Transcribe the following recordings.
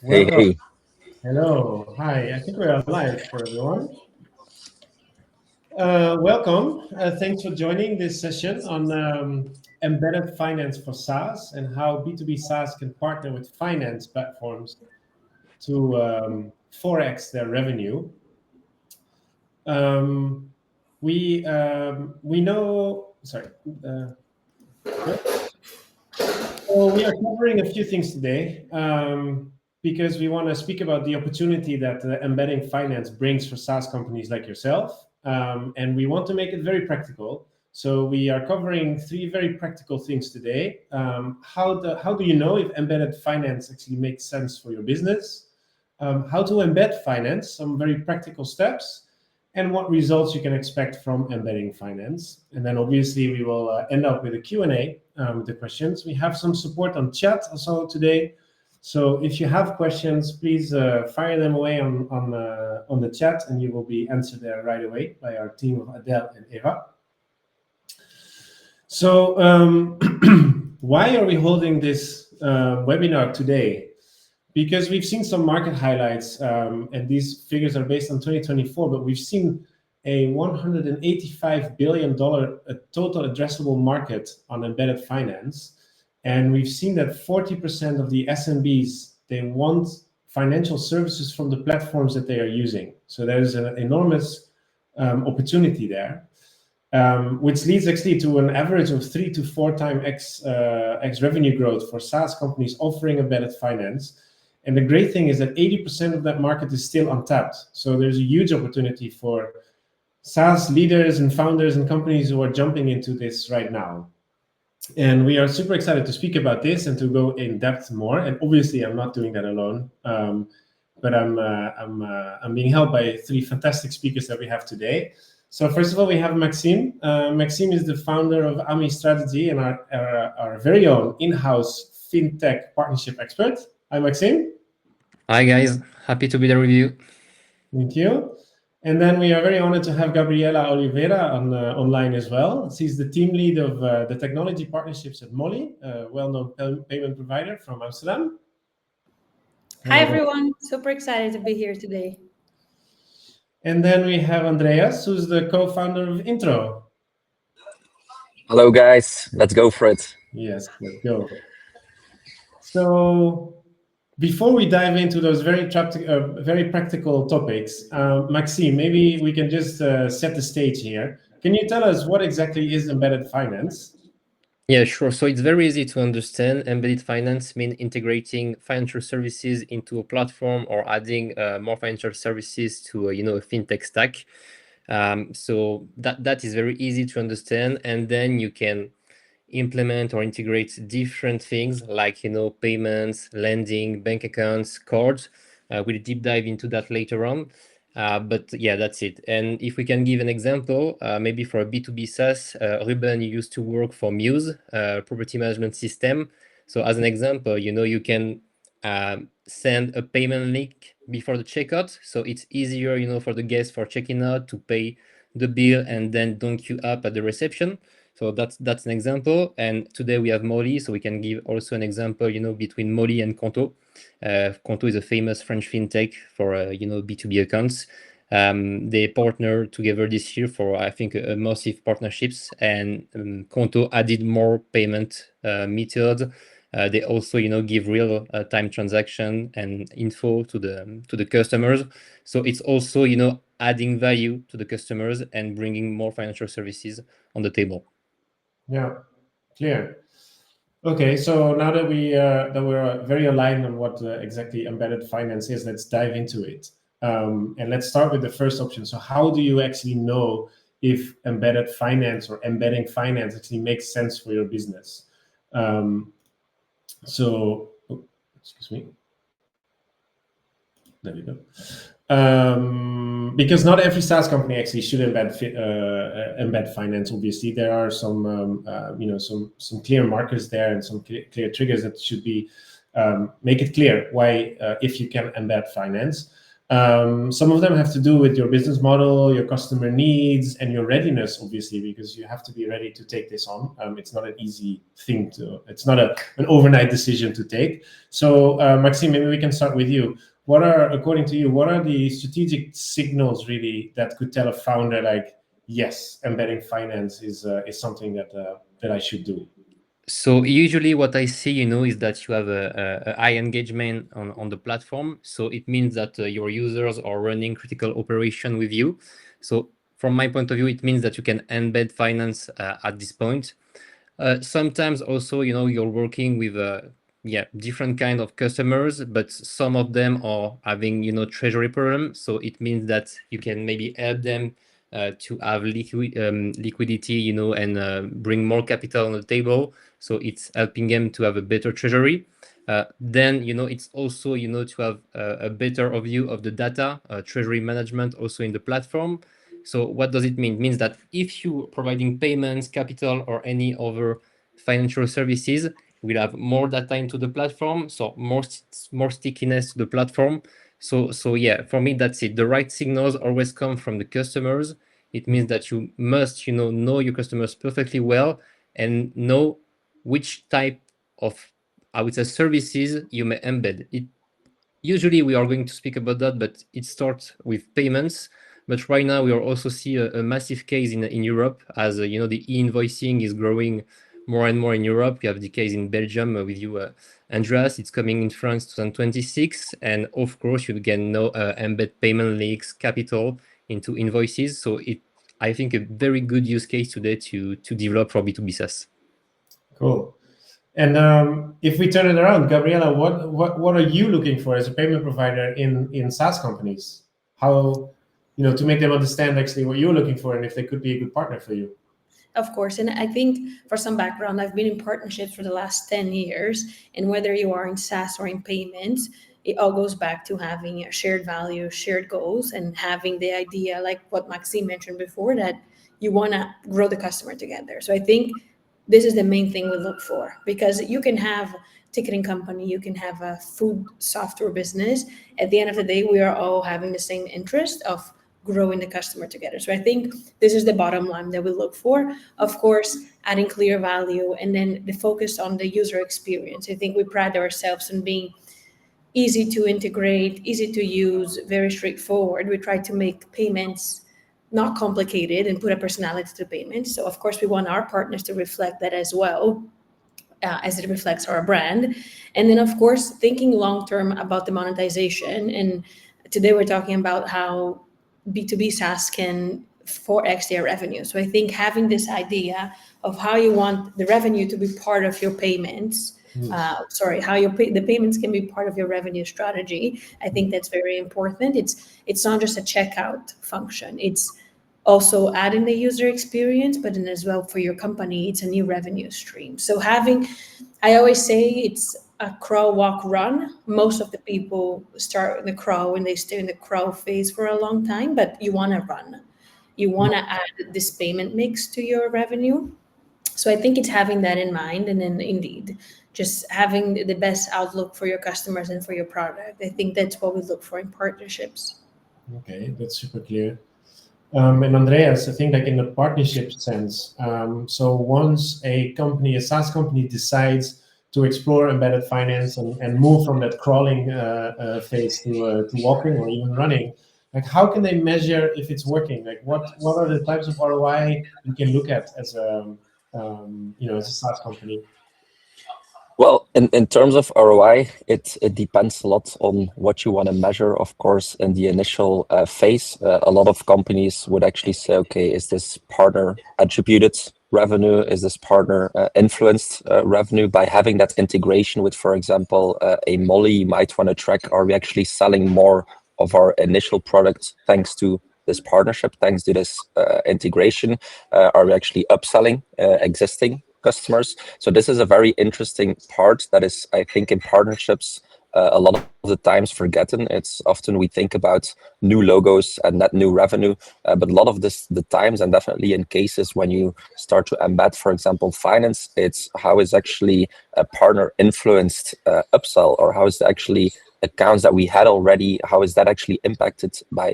Hey, Welcome. hey. Hello. Hi. I think we're live for everyone. Welcome. Thanks for joining this session on embedded finance for SaaS and how B2B SaaS can partner with finance platforms to 4x their revenue. We know. Sorry. So we are covering a few things today because we want to speak about the opportunity that embedding finance brings for SaaS companies like yourself. And we want to make it very practical. So we are covering three very practical things today. How do you know if embedded finance actually makes sense for your business? How to embed finance, some very practical steps, and what results you can expect from embedding finance. And then obviously we will end up with a Q&A with the questions. We have some support on chat also today. So if you have questions, please fire them away on the chat and you will be answered there right away by our team of Adele and Eva. So why are we holding this webinar today? Because we've seen some market highlights, and these figures are based on 2024, but we've seen a $185 billion total addressable market on embedded finance. And we've seen that 40% of the SMBs, they want financial services from the platforms that they are using. So there's an enormous opportunity there, which leads actually to an average of 3 to 4 times X revenue growth for SaaS companies offering embedded finance. And the great thing is that 80% of that market is still untapped. So there's a huge opportunity for SaaS leaders and founders and companies who are jumping into this right now. And we are super excited to speak about this and to go in depth more. And obviously, I'm not doing that alone, but I'm being helped by 3 fantastic speakers that we have today. So first of all, we have Maxime. Maxime is the founder of AMI Strategy and our very own in-house Fintech Partnership expert. Hi, Maxime. Hi, guys. Happy to be there with you. Thank you. And then we are very honored to have Gabriela Oliveira online as well. She's the team lead of the technology partnerships at Mollie, a well-known payment provider from Amsterdam. Hi, everyone. Super excited to be here today. And then we have Andreas, who's the co-founder of Introw. Hello, guys. Let's go for it. Yes, let's go. So before we dive into those very practical topics, Maxime, maybe we can just set the stage here. Can you tell us what exactly is embedded finance? Yeah, sure. So it's very easy to understand. Embedded finance means integrating financial services into a platform or adding more financial services to a fintech stack. So that is very easy to understand, and then you can implement or integrate different things like payments, lending, bank accounts, cards. We'll deep dive into that later on. But yeah, that's it. And if we can give an example, maybe for a B2B SaaS, Ruben used to work for Muse, property management system. So as an example, you can send a payment link before the checkout. So it's easier, for the guest for checking out to pay the bill and then don't queue up at the reception. So that's an example. And today we have Mollie, so we can give also an example, between Mollie and Conto. Conto is a famous French fintech for B2B accounts. They partnered together this year for, I think, a massive partnerships, and Conto added more payment methods. They also, give real time transaction and info to the customers. So it's also, adding value to the customers and bringing more financial services on the table. Yeah, clear. Okay, so now that we're very aligned on what exactly embedded finance is, let's dive into it. And let's start with the first option. So how do you actually know if embedded finance or embedding finance actually makes sense for your business? Excuse me. There we go. Because not every SaaS company actually should embed finance. Obviously, there are some some clear markers there and some clear triggers that should be make it clear why if you can embed finance. Some of them have to do with your business model, your customer needs, and your readiness, obviously, because you have to be ready to take this on. It's not an easy thing it's not an overnight decision to take. So Maxime, maybe we can start with you. According to you, what are the strategic signals really that could tell a founder like, yes, embedding finance is something that I should do? So usually what I see, is that you have a high engagement on the platform. So it means that your users are running critical operation with you. So from my point of view, it means that you can embed finance at this point. Sometimes also, you're working with different kind of customers, but some of them are having, treasury problem. So it means that you can maybe help them to have liquidity, and bring more capital on the table. So it's helping them to have a better treasury. Then, it's also, to have a better overview of the data, treasury management also in the platform. So what does it mean? It means that if you're providing payments, capital, or any other financial services, we'll have more data into the platform, so more stickiness to the platform. So yeah, for me, that's it. The right signals always come from the customers. It means that you must, know your customers perfectly well and know which type of, I would say, services you may embed. Usually we are going to speak about that, but it starts with payments. But right now we are also see a massive case in Europe as the e-invoicing is growing more and more in Europe. We have the case in Belgium with you, Andreas. It's coming in France 2026, and of course you can embed payment links, capital into invoices. So I think a very good use case today to develop for B2B SaaS. Cool. And if we turn it around, Gabriela, what are you looking for as a payment provider in SaaS companies? How, to make them understand actually what you're looking for and if they could be a good partner for you? Of course. And I think for some background, I've been in partnerships for the last 10 years. And whether you are in SaaS or in payments, it all goes back to having a shared value, shared goals, and having the idea, like what Maxime mentioned before, that you want to grow the customer together. So I think this is the main thing we look for, because you can have ticketing company, you can have a food software business. At the end of the day, we are all having the same interest of growing the customer together. So I think this is the bottom line that we look for. Of course, adding clear value, and then the focus on the user experience. I think we pride ourselves on being easy to integrate, easy to use, very straightforward. We try to make payments not complicated and put a personality to payments. So of course we want our partners to reflect that as well, as it reflects our brand. And then of course thinking long-term about the monetization. And today we're talking about how B2B SaaS can 4x their revenue. So I think having this idea of how you want the revenue to be part of your payments, how the payments can be part of your revenue strategy. I think that's very important. It's not just a checkout function. It's also adding the user experience, but then as well for your company, it's a new revenue stream. So I always say it's a crawl, walk, run. Most of the people start in the crawl and they stay in the crawl phase for a long time, but you want to run. You want to add this payment mix to your revenue. So I think it's having that in mind, and then indeed just having the best outlook for your customers and for your product. I think that's what we look for in partnerships. Okay, that's super clear. And Andreas, I think like in the partnership sense, so once a SaaS company decides to explore embedded finance and move from that crawling phase to walking or even running, like how can they measure if it's working? Like what are the types of ROI you can look at as a SaaS company? Well, in terms of ROI, it depends a lot on what you want to measure. Of course, in the initial phase, a lot of companies would actually say, okay, is this partner attributed revenue? Is this partner influenced revenue? By having that integration with, for example, a Mollie, you might want to track, are we actually selling more of our initial product thanks to this partnership, thanks to this integration? Are we actually upselling existing customers? So this is a very interesting part that is, I think, in partnerships a lot of the times forgotten. It's often we think about new logos and net new revenue, but a lot of the times, and definitely in cases when you start to embed, for example, finance, it's how is actually a partner influenced upsell, or how is actually accounts that we had already, how is that actually impacted by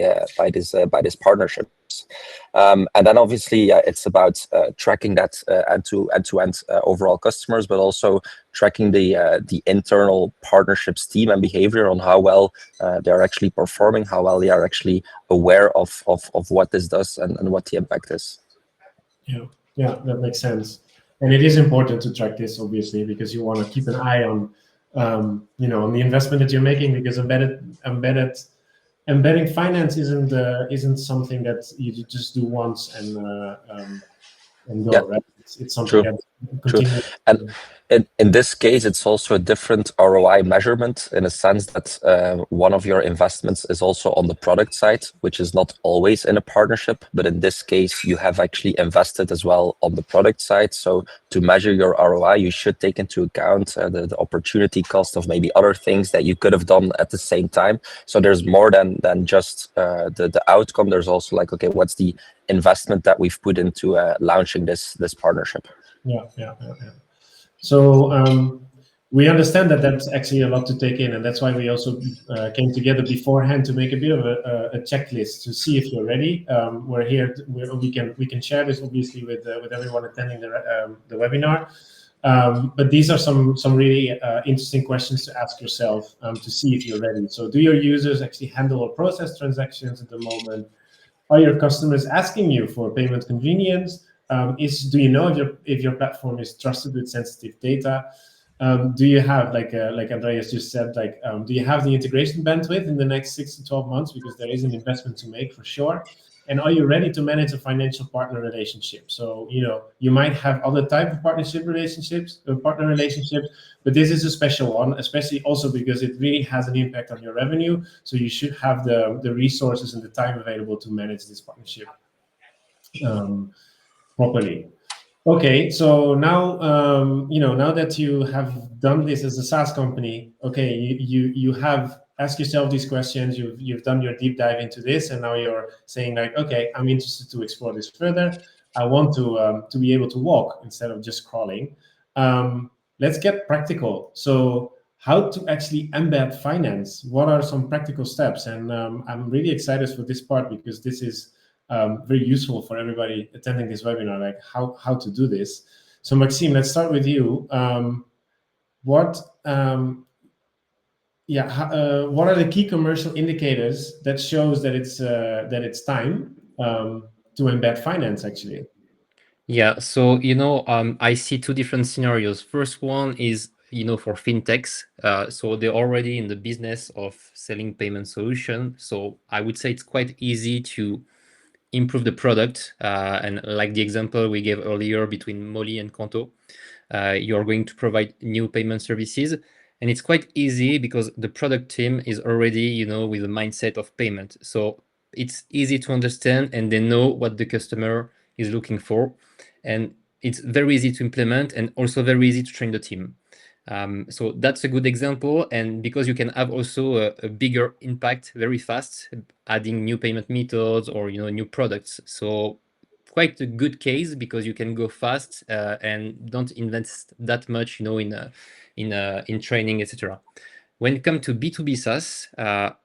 this partnerships. And then obviously it's about tracking that end-to-end overall customers, but also tracking the internal partnerships team and behavior on how well they're actually performing, how well they are actually aware of what this does and what the impact is. Yeah, that makes sense. And it is important to track this, obviously, because you want to keep an eye on, on the investment that you're making, because embedding finance isn't something that you just do once and go, Yeah. right? It's something True. that continues. And in this case, it's also a different ROI measurement in a sense that one of your investments is also on the product side, which is not always in a partnership. But in this case, you have actually invested as well on the product side. So to measure your ROI, you should take into account the opportunity cost of maybe other things that you could have done at the same time. So there's more than just the outcome. There's also like, okay, what's the investment that we've put into launching this partnership? Yeah. So we understand that that's actually a lot to take in, and that's why we also came together beforehand to make a bit of a checklist to see if you're ready. We're here. We can share this obviously with everyone attending the webinar. But these are some really interesting questions to ask yourself to see if you're ready. So, do your users actually handle or process transactions at the moment? Are your customers asking you for payment convenience? Do you know if your platform is trusted with sensitive data? Do you have, like Andreas just said, do you have the integration bandwidth in the next 6 to 12 months? Because there is an investment to make for sure. And are you ready to manage a financial partner relationship? So, you might have other type of partner relationships, but this is a special one, especially also because it really has an impact on your revenue. So you should have the resources and the time available to manage this partnership properly. Okay, so now now that you have done this as a SaaS company, okay, you have asked yourself these questions. You've done your deep dive into this, and now you're saying like, okay, I'm interested to explore this further. I want to be able to walk instead of just crawling. Let's get practical. So, how to actually embed finance? What are some practical steps? And I'm really excited for this part because this is very useful for everybody attending this webinar, like how to do this. So Maxime, let's start with you. What are the key commercial indicators that shows that it's time to embed finance actually? Yeah, so I see two different scenarios. First one is for fintechs, so they're already in the business of selling payment solution. So I would say it's quite easy to improve the product, and like the example we gave earlier between Mollie and Kanto, you're going to provide new payment services, and it's quite easy because the product team is already with a mindset of payment, so it's easy to understand and they know what the customer is looking for, and it's very easy to implement and also very easy to train the team. So that's a good example, and because you can have also a bigger impact very fast, adding new payment methods or new products. So quite a good case because you can go fast and don't invest that much, in training, etc. When it comes to B2B SaaS,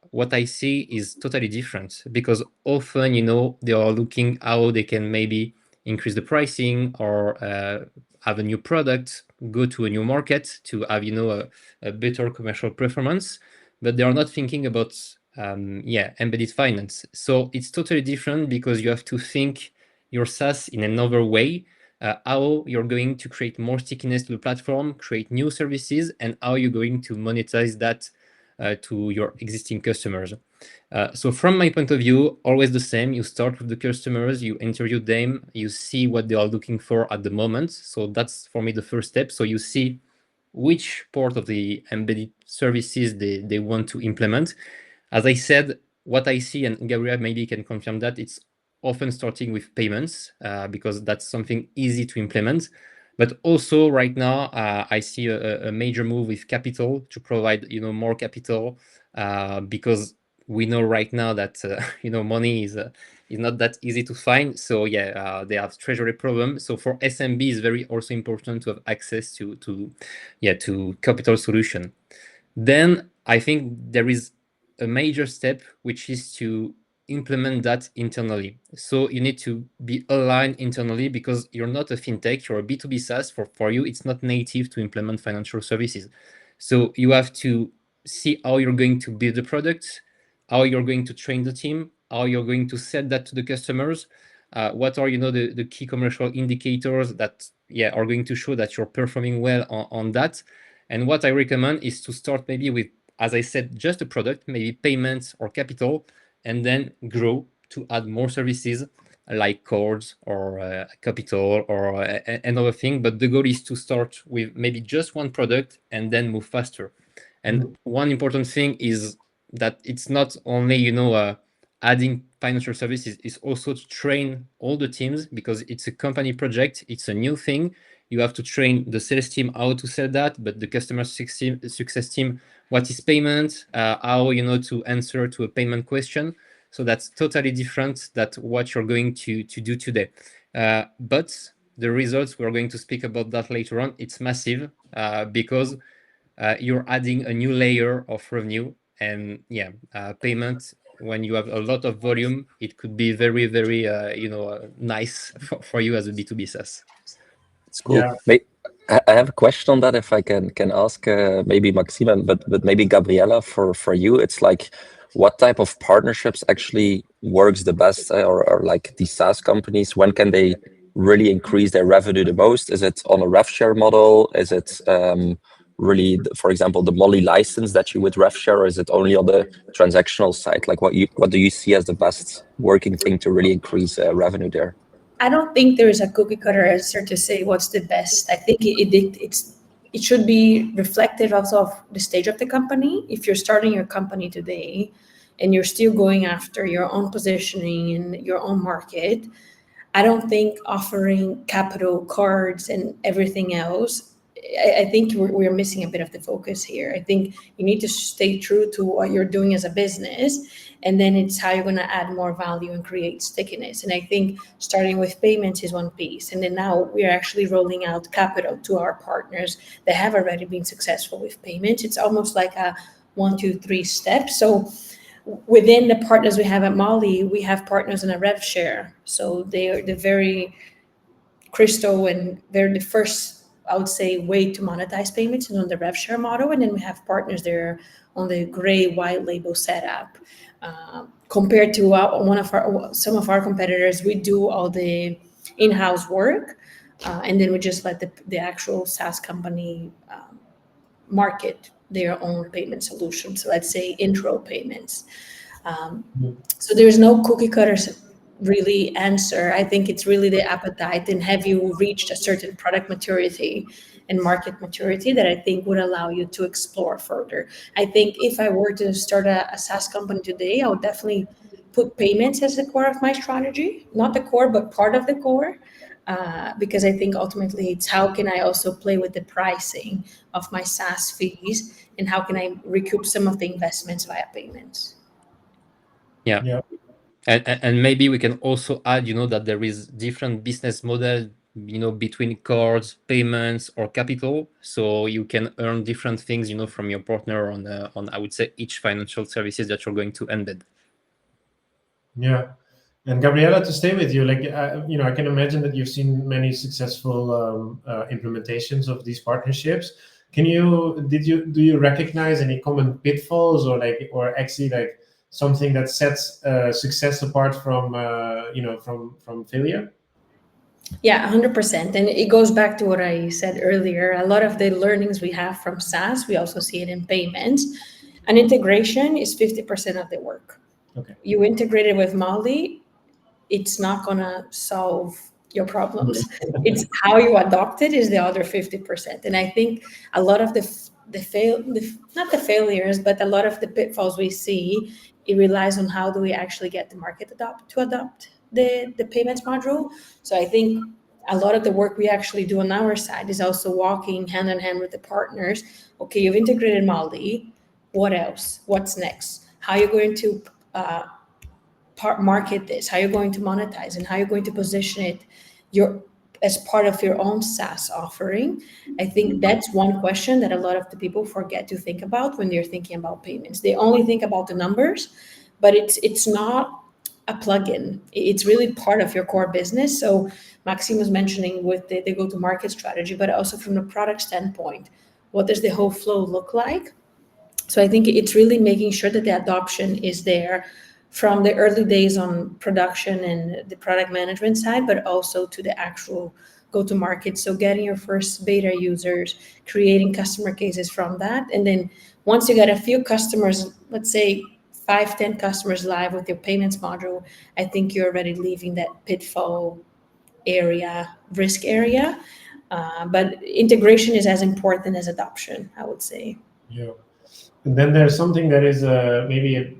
what I see is totally different because often, they are looking how they can maybe increase the pricing or have a new product, go to a new market to have a better commercial performance, but they are not thinking about embedded finance. So it's totally different because you have to think your SaaS in another way, how you're going to create more stickiness to the platform, create new services, and how you're going to monetize that to your existing customers. So from my point of view, always the same. You start with the customers, you interview them, you see what they are looking for at the moment. So that's for me the first step. So you see which part of the embedded services they want to implement. As I said, what I see, and Gabriela maybe can confirm that, it's often starting with payments because that's something easy to implement. But also right now, I see a major move with capital to provide, more capital, because we know right now that money is not that easy to find. So they have treasury problem. So for SMB, it's very also important to have access to capital solution. Then I think there is a major step, which is to implement that internally. So you need to be aligned internally, because you're not a fintech, you're a B2B SaaS. For you, it's not native to implement financial services. So you have to see how you're going to build the product, how you're going to train the team, how you're going to sell that to the customers. What are the key commercial indicators that are going to show that you're performing well on that. And what I recommend is to start maybe with, as I said, just a product, maybe payments or capital, and then grow to add more services like cards or capital or another thing. But the goal is to start with maybe just one product and then move faster. And one important thing is that it's not only, adding financial services, is also to train all the teams, because it's a company project, it's a new thing. You have to train the sales team how to sell that, but the customer success team, what is payment, how to answer to a payment question. So that's totally different than what you're going to do today. But the results, we're going to speak about that later on. It's massive, because you're adding a new layer of revenue, and payment, when you have a lot of volume, it could be very, very nice for you as a B2B SaaS. It's cool. Yeah. I have a question on that, if I can ask maybe Maxime, but maybe Gabriela, for you. It's like, what type of partnerships actually works the best, or like the SaaS companies, when can they really increase their revenue the most? Is it on a rev share model? Is it really, for example, the Mollie license that you would rev share, or is it only on the transactional side? Like, what do you see as the best working thing to really increase revenue there? I don't think there is a cookie cutter answer to say what's the best. I think it should be reflective also of the stage of the company. If you're starting your company today and you're still going after your own positioning in your own market, I don't think offering capital cards and everything else, I think we're missing a bit of the focus here. I think you need to stay true to what you're doing as a business, and then it's how you're going to add more value and create stickiness. And I think starting with payments is one piece, and then now we're actually rolling out capital to our partners that have already been successful with payments. It's almost like a 1, 2, 3 steps. So within the partners we have at Mollie, we have partners in a rev share. So they're very crystal, and they're the first, I would say, way to monetize payments and on the rev share model. And then we have partners there on the gray white label setup. Compared to some of our competitors, we do all the in-house work, and then we just let the actual SaaS company market their own payment solution. So let's say Introw payments. So there's no cookie cutter really answer. I think it's really the appetite, and have you reached a certain product maturity and market maturity that I think would allow you to explore further. I think if I were to start a SaaS company today, I would definitely put payments as the core of my strategy. Not the core, but part of the core. Because I think ultimately it's how can I also play with the pricing of my SaaS fees, and how can I recoup some of the investments via payments. Yeah. And maybe we can also add, that there is different business model, between cards, payments, or capital. So you can earn different things, from your partner on I would say each financial services that you're going to embed. Yeah. And Gabriela, to stay with you, like, I can imagine that you've seen many successful implementations of these partnerships. Do you recognize any common pitfalls, or actually like something that sets success apart from failure? Yeah, 100%. And it goes back to what I said earlier. A lot of the learnings we have from SaaS, we also see it in payments. An integration is 50% of the work. Okay. You integrate it with Mollie, it's not going to solve your problems. It's how you adopt it is the other 50%. And I think a lot of not the failures, but a lot of the pitfalls we see, it relies on how do we actually get the market to adopt the payments module. So I think a lot of the work we actually do on our side is also walking hand in hand with the partners. Okay, you've integrated Mollie. What else? What's next? How are you going to market this? How you're going to monetize, and how you're going to position it as part of your own SaaS offering? I think that's one question that a lot of the people forget to think about when they're thinking about payments. They only think about the numbers, but it's not a plugin. It's really part of your core business. So Maxime was mentioning with the go-to-market strategy, but also from the product standpoint, what does the whole flow look like? So I think it's really making sure that the adoption is there from the early days on production and the product management side, but also to the actual go-to-market. So getting your first beta users, creating customer cases from that. And then once you get a few customers, let's say 5-10 customers live with your payments module, I think you're already leaving that pitfall area, risk area. But integration is as important as adoption, I would say. Yeah. And then there's something that is maybe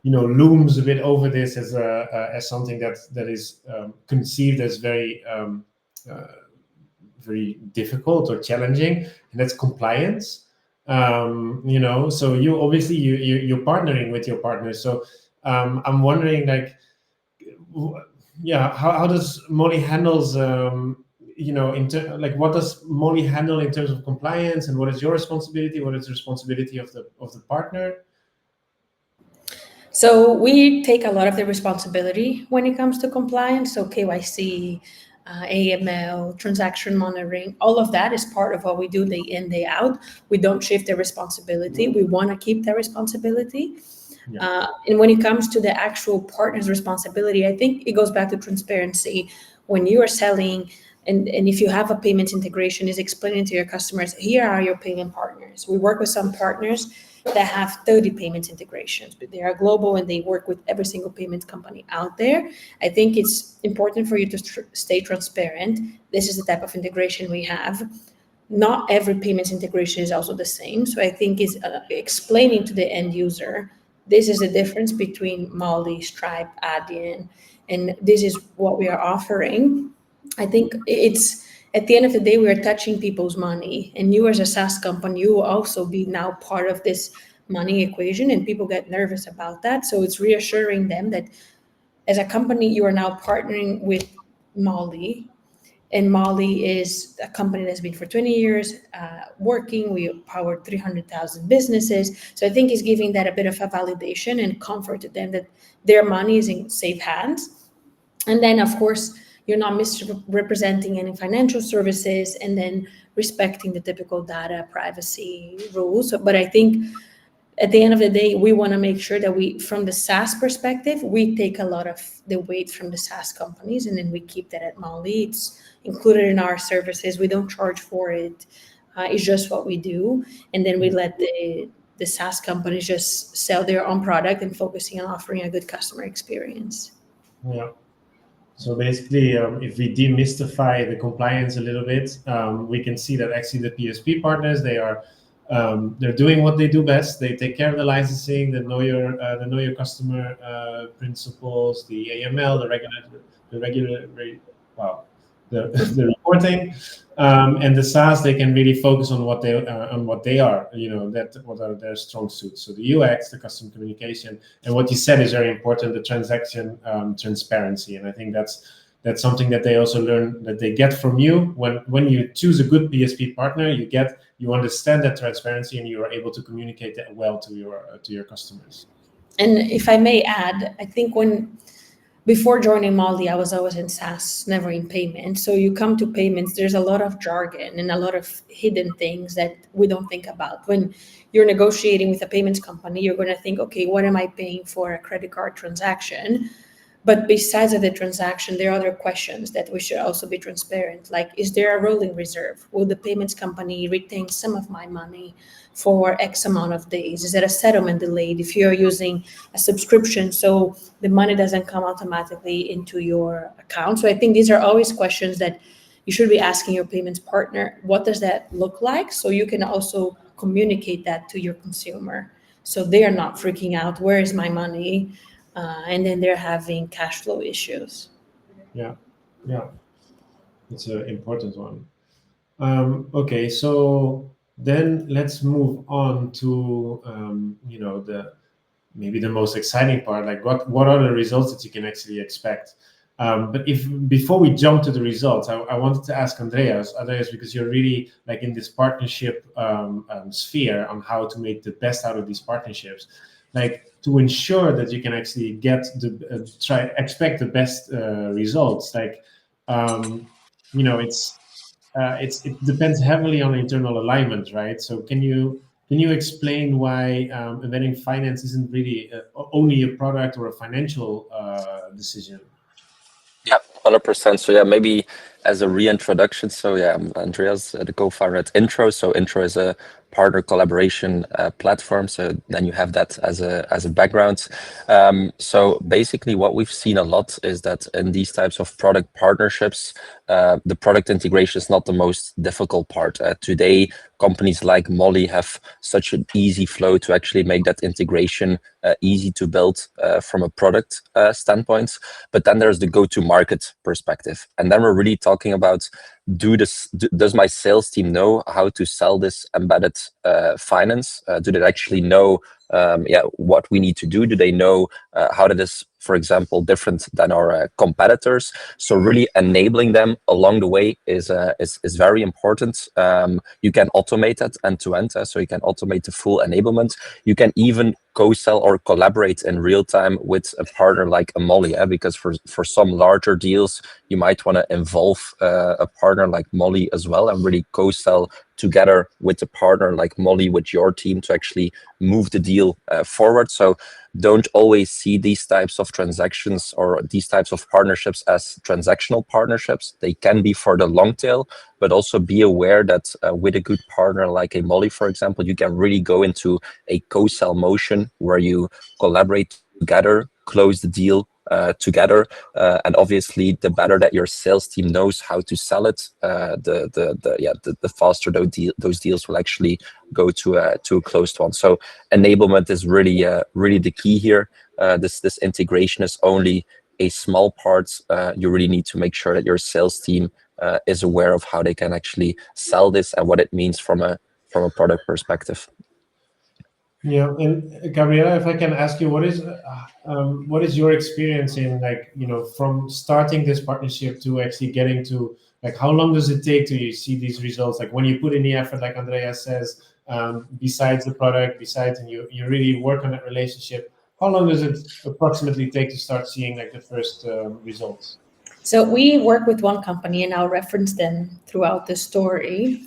looms a bit over this as something that is conceived as very very difficult or challenging, and that's compliance. So you obviously you're partnering with your partners. So I'm wondering, like, how does Mollie handles what does Mollie handle in terms of compliance, and what is your responsibility? What is the responsibility of the partner? So we take a lot of the responsibility when it comes to compliance. So KYC, AML, transaction monitoring, all of that is part of what we do day in, day out. We don't shift the responsibility. We want to keep that responsibility. Yeah. And when it comes to the actual partner's responsibility, I think it goes back to transparency. When you are selling, and if you have a payments integration, is explaining to your customers, here are your payment partners. We work with some partners that have 30 payments integrations, but they are global and they work with every single payments company out there. I think it's important for you to stay transparent. This is the type of integration we have. Not every payments integration is also the same. So I think it's explaining to the end user, this is the difference between Mollie, Stripe, Adyen, and this is what we are offering. I think it's, at the end of the day, we are touching people's money, and you as a SaaS company, you will also be now part of this money equation, and people get nervous about that. So it's reassuring them that as a company, you are now partnering with Mollie, and Mollie is a company that's been for 20 years working. We powered 300,000 businesses. So I think it's giving that a bit of a validation and comfort to them that their money is in safe hands. And then, of course, you're not misrepresenting any financial services, and then respecting the typical data privacy rules. But I think at the end of the day, we want to make sure that we, from the SaaS perspective, we take a lot of the weight from the SaaS companies, and then we keep that at Mollie. It's included in our services. We don't charge for it. It's just what we do. And then we let the SaaS companies just sell their own product and focusing on offering a good customer experience. Yeah. So basically, if we demystify the compliance a little bit, we can see that actually the PSP partners, they're doing what they do best. They take care of the licensing, the know your customer principles, the AML, the reporting, and the SaaS. They can really focus on what they are. What are their strong suits. So the UX, the customer communication, and what you said is very important. The transaction transparency, and I think that's something that they also learn, that they get from you when you choose a good PSP partner. You understand that transparency, and you are able to communicate that well to your customers. And if I may add, I think before joining Mollie, I was always in SaaS, never in payments. So you come to payments, there's a lot of jargon and a lot of hidden things that we don't think about. When you're negotiating with a payments company, you're going to think, okay, what am I paying for a credit card transaction? But besides of the transaction, there are other questions that we should also be transparent. Like, is there a rolling reserve? Will the payments company retain some of my money for X amount of days? Is there a settlement delayed if you're using a subscription so the money doesn't come automatically into your account? So I think these are always questions that you should be asking your payments partner. What does that look like? So you can also communicate that to your consumer, so they are not freaking out, where is my money? And then they're having cash flow issues. Yeah. It's an important one. Okay, so then let's move on to maybe the most exciting part, like what are the results that you can actually expect. But before we jump to the results, I wanted to ask Andreas, because you're really like in this partnership sphere on how to make the best out of these partnerships, like to ensure that you can actually get expect the best results. Like it depends heavily on internal alignment, right? So can you explain why embedding finance isn't really only a product or a financial decision? Yeah, 100%. So yeah, maybe as a reintroduction. So yeah, I'm Andreas, the co-founder at Introw. So Introw is a partner collaboration platform. So then you have that as a background. So basically what we've seen a lot is that in these types of product partnerships, the product integration is not the most difficult part. Today, companies like Mollie have such an easy flow to actually make that integration easy to build from a product standpoint. But then there's the go-to-market perspective. And then we're really talking about, does my sales team know how to sell this embedded finance? Do they actually know what we need to do? Do they know how that is, for example, different than our competitors? So really enabling them along the way is very important. You can automate that end to end, so you can automate the full enablement. You can even co-sell or collaborate in real time with a partner like a Mollie, because for some larger deals, you might want to involve a partner like Mollie as well, and really co-sell together with a partner like Mollie with your team to actually move the deal forward. So don't always see these types of transactions or these types of partnerships as transactional partnerships. They can be for the long tail, but also be aware that with a good partner like a Mollie, for example, you can really go into a co-sell motion where you collaborate together, close the deal together, and obviously the better that your sales team knows how to sell it, the faster those deals will actually go to a closed one. So enablement is really the key here. This integration is only a small part. You really need to make sure that your sales team is aware of how they can actually sell this and what it means from a product perspective. Yeah, and Gabriela, if I can ask you, what is your experience in, like, from starting this partnership to actually getting to, like, how long does it take to see these results? Like when you put in the effort, like Andreas says, besides the product, and you really work on that relationship, how long does it approximately take to start seeing like the first results? So we work with one company, and I'll reference them throughout the story.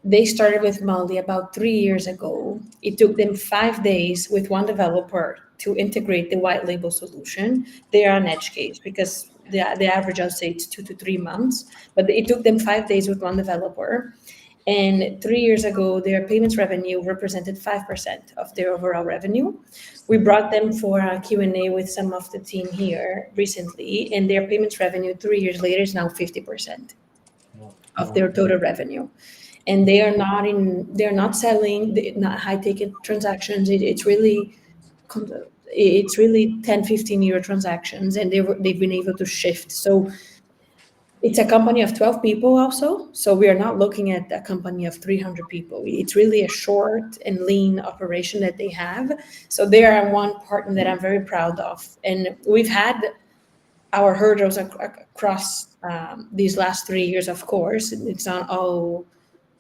They started with Mollie about 3 years ago. It took them 5 days with one developer to integrate the white label solution. They are an edge case because the average, I'll say, it's 2 to 3 months. But it took them 5 days with one developer. And 3 years ago, their payments revenue represented 5% of their overall revenue. We brought them for a Q&A with some of the team here recently, and their payments revenue 3 years later is now 50% of their total revenue. And they're not selling not high ticket transactions. It's really 10, 15 year transactions, and they've been able to shift. So it's a company of 12 people also. So we are not looking at a company of 300 people. It's really a short and lean operation that they have. So they are one partner that I'm very proud of. And we've had our hurdles across these last 3 years, of course. It's not all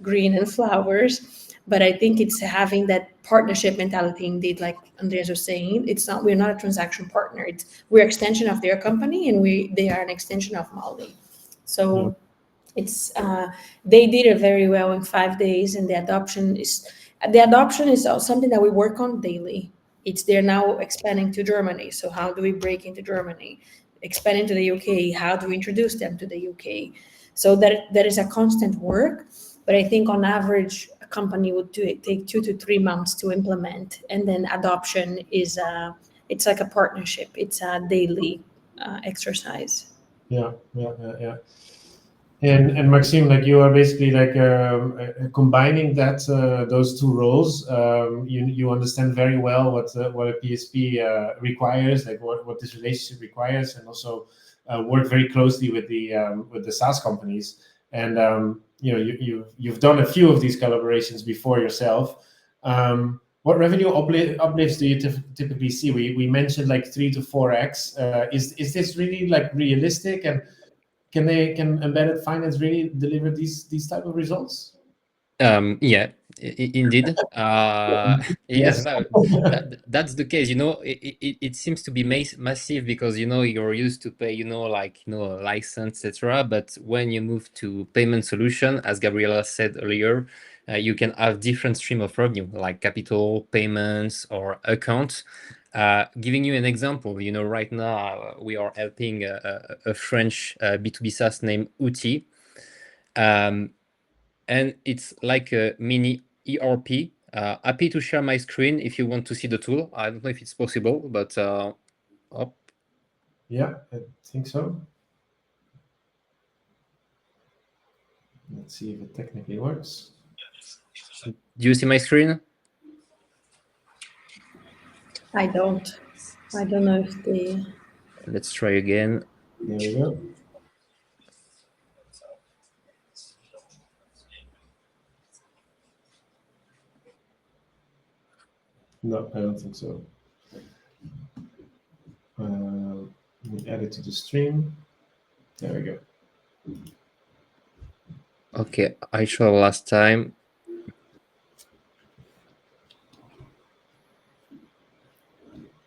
green and flowers, but I think it's having that partnership mentality. Indeed, like Andreas was saying, we're not a transaction partner. We're extension of their company, and they are an extension of Mollie. So it's they did it very well in 5 days, and the adoption is something that we work on daily. They're now expanding to Germany. So how do we break into Germany? Expanding to the UK, how do we introduce them to the UK? So that is a constant work. But I think on average, a company would take 2 to 3 months to implement, and then adoption it's like a partnership. It's a daily exercise. Yeah. And Maxime, like you are basically like combining those two roles. You understand very well what a PSP requires, like what this relationship requires, and also work very closely with the SaaS companies, and you've done a few of these collaborations before yourself. What revenue uplifts do you typically see? We mentioned like 3 to 4x. Is this really like realistic, and can embedded finance really deliver these type of results? Yeah, indeed. Yes. No, that's the case. It seems to be massive because you're used to pay like a license, etc. But when you move to payment solution, as Gabriela said earlier, you can have different stream of revenue like capital payments or accounts. Giving you an example, right now we are helping a French B2B SaaS named Outil. And it's like a mini ERP. Happy to share my screen if you want to see the tool. I don't know if it's possible, but Yeah, I think so. Let's see if it technically works. Do you see my screen? I don't know if they... Let's try again. There we go. No, I don't think so. Let me add it to the stream. There we go. Okay, I showed last time.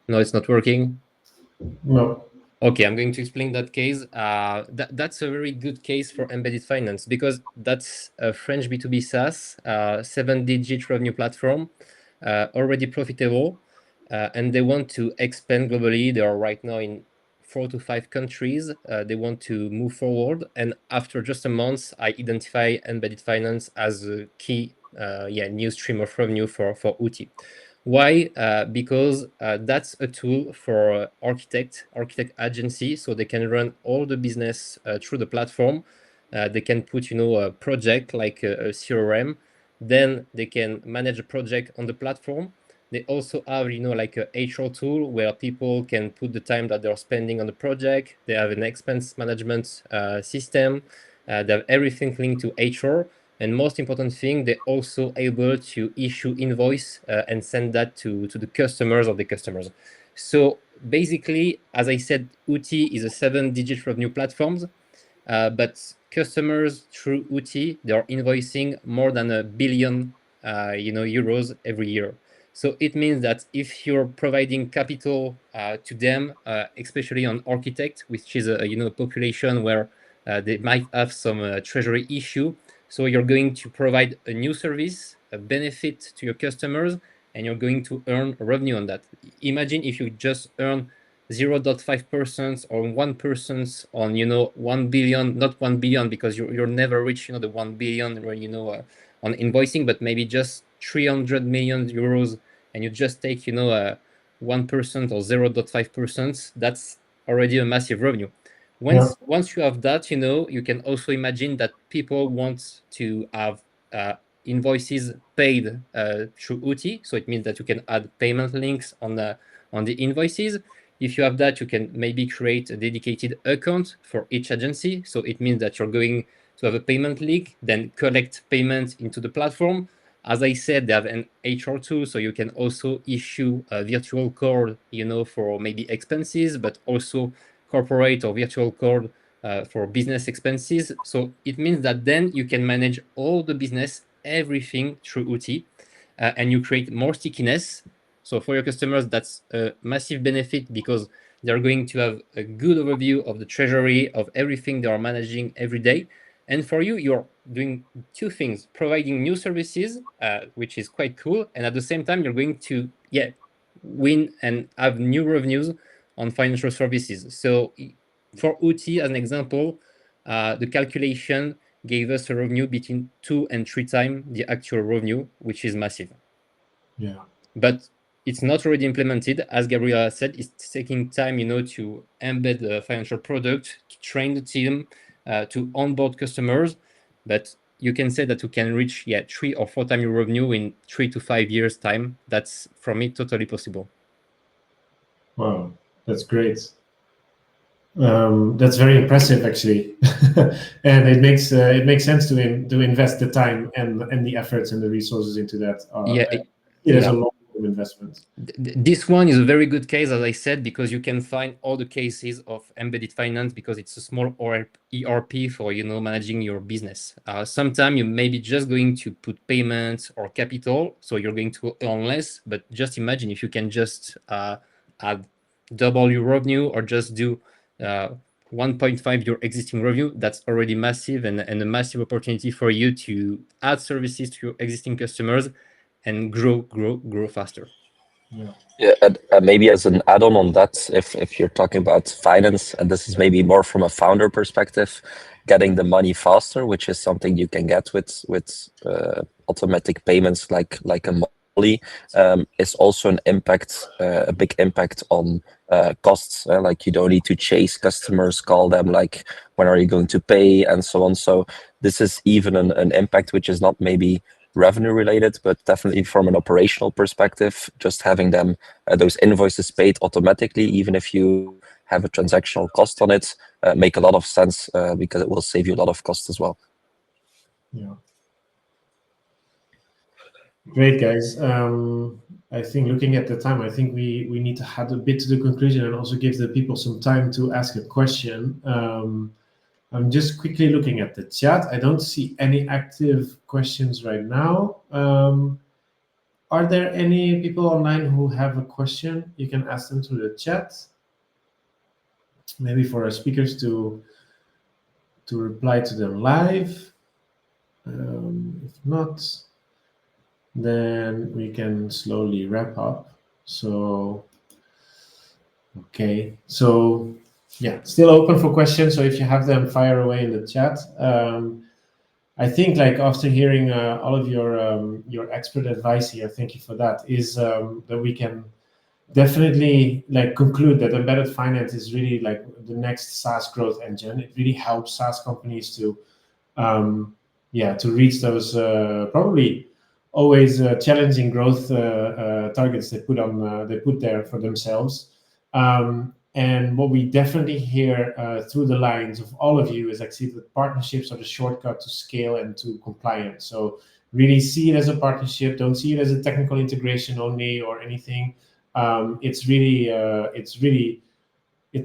No, it's not working. No. Okay, I'm going to explain that case. That's a very good case for embedded finance because that's a French B2B SaaS, 7-digit revenue platform, already profitable, and they want to expand globally. They are right now in 4 to 5 countries. They want to move forward, and after just a month, I identify embedded finance as a key, new stream of revenue for Outil. Why? Because that's a tool for architect agency, so they can run all the business through the platform. They can put, a project like a CRM. Then they can manage a project on the platform. They also have, like a HR tool where people can put the time that they're spending on the project. They have an expense management system. They have everything linked to HR. And most important thing, they're also able to issue invoice and send that to the customers of the customers. So basically, as I said, Outil is a 7-digit revenue platform, but customers through Outil, they are invoicing more than $1 billion, euros every year. So it means that if you're providing capital to them, especially on architect, which is a population where they might have some treasury issue. So you're going to provide a new service, a benefit to your customers, and you're going to earn revenue on that. Imagine if you just earn 0.5% or 1% on 1 billion, not 1 billion because you'll never reach the 1 billion on invoicing, but maybe just 300 million euros, and you just take 1% or 0.5%. That's already a massive revenue. Once you have that, you can also imagine that people want to have invoices paid through Outil. So it means that you can add payment links on the invoices. If you have that, you can maybe create a dedicated account for each agency. So it means that you're going to have a payment link, then collect payment into the platform. As I said, they have an HR tool, so you can also issue a virtual card, for maybe expenses, but also corporate or virtual card for business expenses. So it means that then you can manage all the business, everything through Outil, and you create more stickiness. So for your customers, that's a massive benefit because they're going to have a good overview of the treasury, of everything they are managing every day. And for you, you're doing 2 things, providing new services, which is quite cool. And at the same time, you're going to win and have new revenues on financial services. So for Outil, as an example, the calculation gave us a revenue between 2 and 3 times the actual revenue, which is massive. Yeah. But it's not already implemented. As Gabriela said, it's taking time, to embed the financial product, to train the team, to onboard customers. But you can say that you can reach 3 or 4 times your revenue in 3 to 5 years time. That's, for me, totally possible. Wow, that's great. That's very impressive, actually, and it makes sense to invest the time and the efforts and the resources into that. It is a long-term investment. This one is a very good case, as I said, because you can find all the cases of embedded finance because it's a small ERP for managing your business. Sometimes you may be just going to put payments or capital, so you're going to earn less. But just imagine if you can just add double your revenue or just do 1.5 your existing revenue. That's already massive and a massive opportunity for you to add services to your existing customers and grow faster. Yeah, and maybe as an add-on on that, if you're talking about finance, and this is maybe more from a founder perspective, getting the money faster, which is something you can get with automatic payments like a Mollie, is also a big impact on costs. Like you don't need to chase customers, call them like, when are you going to pay, and so on. So this is even an impact which is not maybe revenue related, but definitely from an operational perspective, just having them those invoices paid automatically, even if you have a transactional cost on it, make a lot of sense because it will save you a lot of cost as well. Yeah. Great, guys. I think looking at the time, I think we need to add a bit to the conclusion and also give the people some time to ask a question. I'm just quickly looking at the chat. I don't see any active questions right now. Are there any people online who have a question? You can ask them through the chat. Maybe for our speakers to reply to them live. If not, then we can slowly wrap up. So, okay. So, yeah, still open for questions. So if you have them, fire away in the chat. I think, like, after hearing all of your expert advice here, thank you for that, is that we can definitely conclude that embedded finance is really like the next SaaS growth engine. It really helps SaaS companies to reach those probably always challenging growth targets they put there for themselves. And what we definitely hear through the lines of all of you is actually that partnerships are the shortcut to scale and to compliance. So really see it as a partnership. Don't see it as a technical integration only or anything. It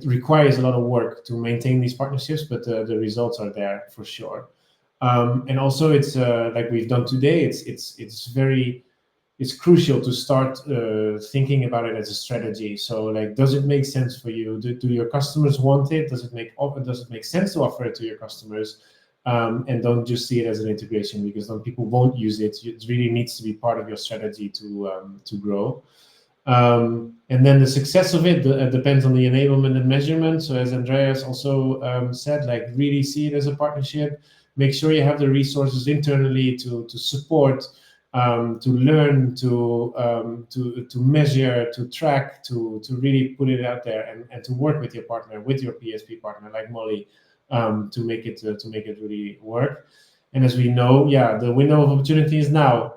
requires a lot of work to maintain these partnerships, but the results are there for sure. And also, it's like we've done today. It's crucial to start thinking about it as a strategy. So, like, does it make sense for you? Do your customers want it? Does it make sense to offer it to your customers? And don't just see it as an integration, because then people won't use it. It really needs to be part of your strategy to grow. And then the success of it depends on the enablement and measurement. So as Andreas also said, like, really see it as a partnership. Make sure you have the resources internally to support, to learn, to measure, to track, to really put it out there, and to work with your partner, with your PSP partner like Mollie, to make it really work. And as we know, the window of opportunity is now.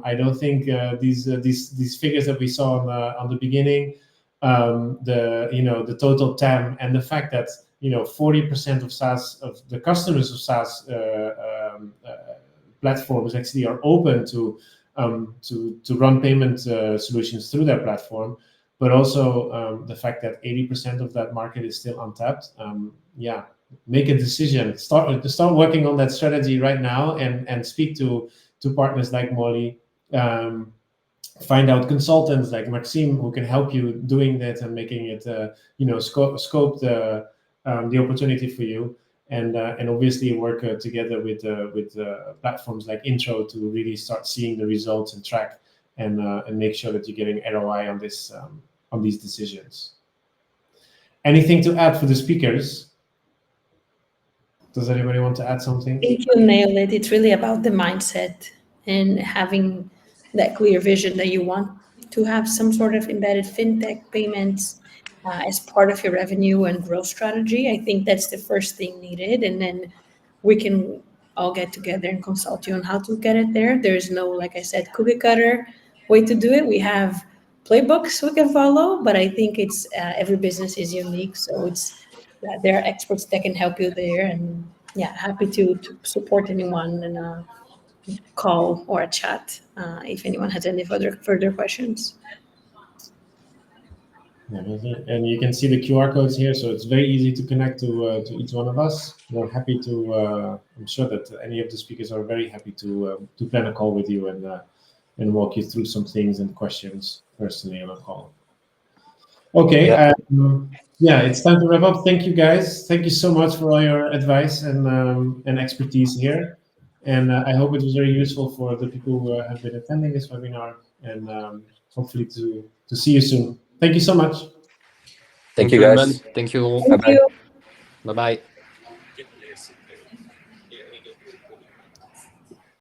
I don't think these figures that we saw on the beginning, the total TAM, and the fact that 40% of the customers of SaaS platforms actually are open to run payment solutions through their platform, but also the fact that 80% of that market is still untapped. Make a decision. Start working on that strategy right now, and speak to partners like Mollie. Find out consultants like Maxime who can help you doing that and making it scope the opportunity for you, and obviously work together with platforms like Introw to really start seeing the results and track and make sure that you're getting ROI on these decisions. Anything to add for the speakers? Does anybody want to add something? I think you nailed it. It's really about the mindset and having that clear vision that you want to have some sort of embedded fintech payments as part of your revenue and growth strategy. I think that's the first thing needed. And then we can all get together and consult you on how to get it there. There's no, like I said, cookie cutter way to do it. We have playbooks we can follow, but I think it's every business is unique. So it's there are experts that can help you there. And yeah, happy to support anyone in a call or a chat if anyone has any further questions. Yeah, and you can see the QR codes here, so it's very easy to connect to each one of us. We're happy to. I'm sure that any of the speakers are very happy to plan a call with you and walk you through some things and questions personally on a call. Okay. Yeah. It's time to wrap up. Thank you, guys. Thank you so much for all your advice and expertise here. And I hope it was very useful for the people who have been attending this webinar, and hopefully to see you soon. Thank you so much. Thank you, guys. Edmund. Thank you. Thank you. Bye-bye.